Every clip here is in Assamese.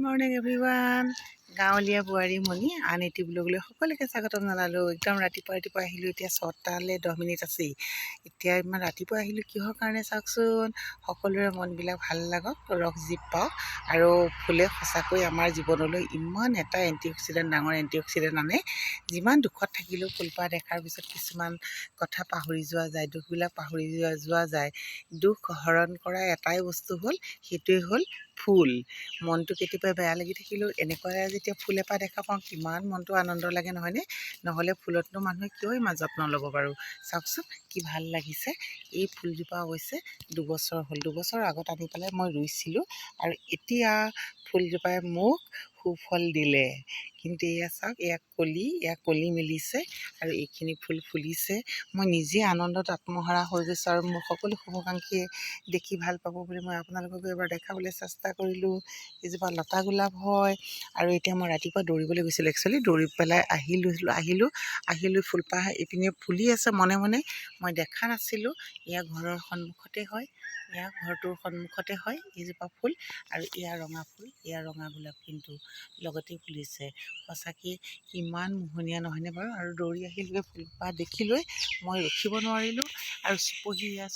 Morning everyone. গাঁৱলীয়া বোৱাৰী মণি আন এটি ব্লগলৈ সকলোকে স্বাগতম জনালোঁ। একদম ৰাতিপুৱা আহিলোঁ। এতিয়া 6টালৈ 10 মিনিট আছেই। এতিয়া ইমান ৰাতিপুৱা আহিলোঁ কিহৰ কাৰণে চাওকচোন। সকলোৰে মনবিলাক ভাল লাগক, ৰস জীপ পাওক। আৰু ফুলে সঁচাকৈ আমাৰ জীৱনলৈ ইমান এটা এণ্টিঅক্সিডেণ্ট, ডাঙৰ এণ্টিঅক্সিডেণ্ট আনে। যিমান দুখত থাকিলেও ফুলপাহ দেখাৰ পিছত কিছুমান কথা পাহৰি যোৱা যায়, দুখবিলাক পাহৰি যোৱা যায়। দুখ হৰণ কৰা এটাই বস্তু হ'ল, সেইটোৱে হ'ল ফুল। মনটো কেতিয়াবা বেয়া লাগি থাকিলেও এনেকুৱা যেতিয়া ফুল এপাহ দেখা পাওঁ কিমান মনটো আনন্দ লাগে নহয়নে? নহ'লে ফুলতনো মানুহে কিয় ইমান যত্ন ল'ব বাৰু। চাওকচোন কি ভাল লাগিছে। এই ফুলজোপা অৱশ্যে 2 বছৰ হ'ল। 2 বছৰ আগত আনি পেলাই মই ৰুইছিলোঁ আৰু এতিয়া ফুলজোপাই মোক সুফল দিলে। কিন্তু এয়া চাওক, এয়া কলি মেলিছে আৰু এইখিনি ফুল ফুলিছে। মই নিজে আনন্দত আত্মহাৰা হৈ গৈছোঁ আৰু মোৰ সকলো শুভাকাংক্ষীয়ে দেখি ভাল পাব বুলি মই আপোনালোককো এবাৰ দেখাবলৈ চেষ্টা কৰিলোঁ। এজোপা লতা গোলাপ হয়। আৰু এতিয়া মই ৰাতিপুৱা দৌৰিবলৈ গৈছিলোঁ। একচুৱেলি দৌৰি পেলাই আহিলোঁ ফুলপাহ এইপিনে ফুলি আছে। মনে মনে মই দেখা নাছিলোঁ। এয়া ঘৰৰ সন্মুখতে হয়, ঘৰটোৰ সন্মুখতে হয় এইজোপা ফুল। আৰু এয়া ৰঙা ফুল, এয়া ৰঙা গোলাপ কিন্তু লগতে ফুলিছে। সঁচাকৈ কিমান মোহনীয়া নহয়নে বাৰু। আৰু দৌৰি আহিলোগৈ ফুলপাহ দেখি লৈ মই ৰখিব নোৱাৰিলোঁ আৰু চুপহি এয়া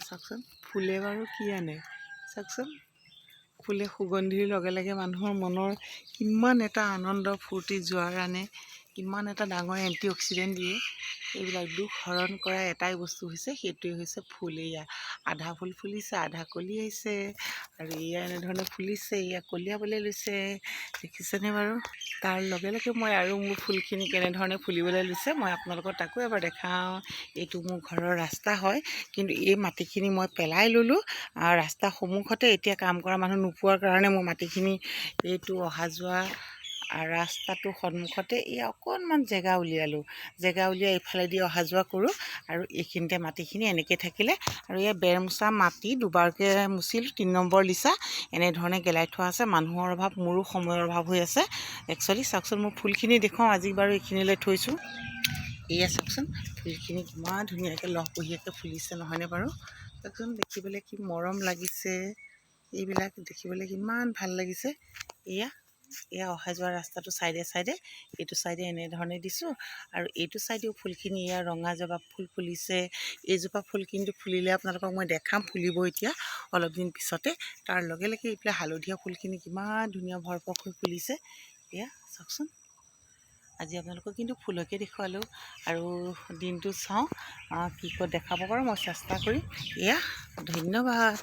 চাওকচোন, ফুলে বাৰু কি আনে চাওকচোন। ফুলে সুগন্ধিৰ লগে লগে মানুহৰ মনৰ কিমান এটা আনন্দ ফূৰ্তি জোৱাৰ আনে, কিমান এটা ডাঙৰ এণ্টিঅক্সিডেণ্ট দিয়ে। এইবিলাক দুখ হৰণ কৰা এটাই বস্তু হৈছে, সেইটোৱে হৈছে ফুল। এয়া আধা ফুল ফুলিছে, আধা কলি আহিছে আৰু এয়া এনেধৰণে ফুলিছে, এয়া কলিয়াবলৈ লৈছে। দেখিছেনে বাৰু? তাৰ লগে লগে মই আৰু মোৰ ফুলখিনি কেনেধৰণে ফুলিবলৈ লৈছে মই আপোনালোকক তাকো এবাৰ দেখাওঁ। এইটো মোৰ ঘৰৰ ৰাস্তা হয়, কিন্তু এই মাটিখিনি মই পেলাই ল'লোঁ। ৰাস্তাৰ সন্মুখতে এতিয়া কাম কৰা মানুহ নোপোৱাৰ কাৰণে মই মাটিখিনি এইটো অহা যোৱা ৰাস্তাটোৰ সন্মুখতে এই অকণমান জেগা উলিয়াই এইফালেদি অহা যোৱা কৰোঁ। আৰু এইখিনিতে মাটিখিনি এনেকৈ থাকিলে আৰু এয়া বেৰ মোচা মাটি দুবাৰকৈ মুচিলোঁ, 3 নম্বৰ লিচা এনেধৰণে গেলাই থোৱা আছে। মানুহৰ অভাৱ, মোৰো সময়ৰ অভাৱ হৈ আছে। একচুৱেলি চাওকচোন মোৰ ফুলখিনি দেখুৱাওঁ। আজি বাৰু এইখিনিলৈ থৈছোঁ। এয়া চাওকচোন ফুলখিনি কিমান ধুনীয়াকৈ লহপহীয়াকৈ ফুলিছে নহয়নে বাৰু। চাওকচোন দেখিবলৈ কি মৰম লাগিছে। এইবিলাক দেখিবলৈ কিমান ভাল লাগিছে। এয়া অহা যোৱা ৰাস্তাটো চাইডে এইটো চাইডে এনেধৰণে দিছোঁ। আৰু এইটো চাইডেও ফুলখিনি এয়া ৰঙা জবা ফুল ফুলিছে। এইজোপা ফুল কিন্তু ফুলিলে আপোনালোকক মই দেখাম, ফুলিব এতিয়া অলপ দিন পিছতে। তাৰ লগে লগে এইফালে হালধীয়া ফুলখিনি কিমান ধুনীয়া ভৰপৰকৈ ফুলিছে। এয়া চাওকচোন, আজি আপোনালোকক কিন্তু ফুলকে দেখুৱালোঁ আৰু দিনটো চাওঁ কি ক'ত দেখাব পাৰোঁ মই চেষ্টা কৰিম। এয়া ধন্যবাদ।